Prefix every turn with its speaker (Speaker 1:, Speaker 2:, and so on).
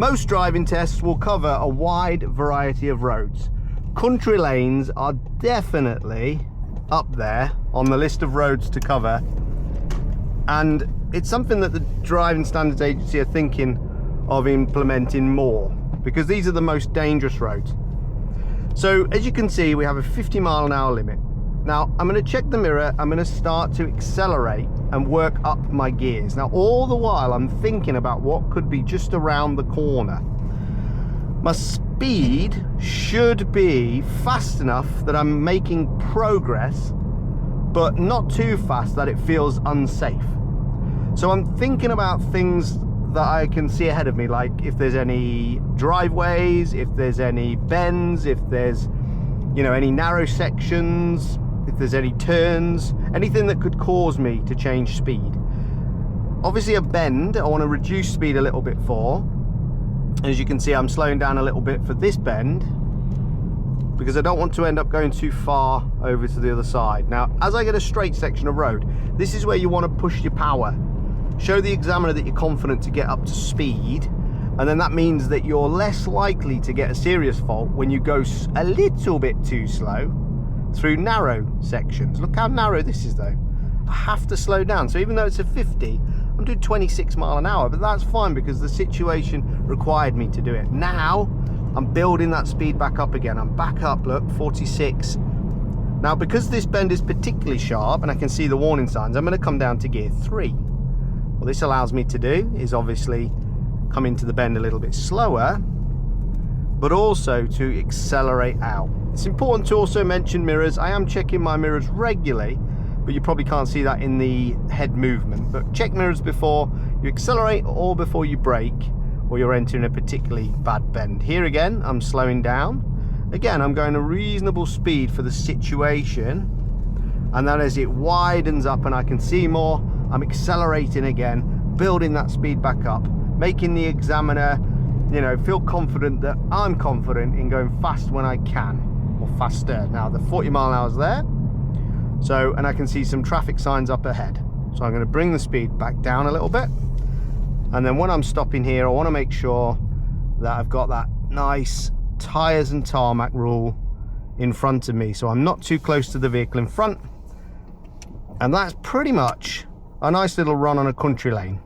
Speaker 1: Most driving tests will cover a wide variety of roads. Country lanes are definitely up there on the list of roads to cover, and it's something that the Driving Standards Agency are thinking of implementing more, because these are the most dangerous roads. So as you can see, we have a 50-mile-an-hour limit. Now I'm going to check the mirror, I'm going to start to accelerate and work up my gears. Now all the while I'm thinking about what could be just around the corner. My speed should be fast enough that I'm making progress, but not too fast that it feels unsafe. So I'm thinking about things that I can see ahead of me, like if there's any driveways, if there's any bends, if there's, you know, any narrow sections, if there's any turns, anything that could cause me to change speed. Obviously a bend I want to reduce speed a little bit for. As you can see, I'm slowing down a little bit for this bend because I don't want to end up going too far over to the other side. Now, as I get a straight section of road, this is where you want to push your power. Show the examiner that you're confident to get up to speed, and then that means that you're less likely to get a serious fault when you go a little bit too slow through narrow sections. Look how narrow this is though. I have to slow down. So even though it's a 50, I'm doing 26 mile an hour, but that's fine because the situation required me to do it. Now I'm building that speed back up again. I'm back up, look, 46. Now because this bend is particularly sharp and I can see the warning signs, I'm going to come down to gear 3. What this allows me to do is obviously come into the bend a little bit slower, but also to accelerate out. It's important to also mention mirrors. I am checking my mirrors regularly, but you probably can't see that in the head movement. But check mirrors before you accelerate or before you brake, or you're entering a particularly bad bend. Here again, I'm slowing down. Again, I'm going a reasonable speed for the situation. And then as it widens up and I can see more, I'm accelerating again, building that speed back up, making the examiner, you know, feel confident that I'm confident in going fast when I can, or faster. Now the 40 mile an hour is there. So, and I can see some traffic signs up ahead. So I'm going to bring the speed back down a little bit. And then when I'm stopping here, I want to make sure that I've got that nice tires and tarmac rule in front of me. So I'm not too close to the vehicle in front. And that's pretty much a nice little run on a country lane.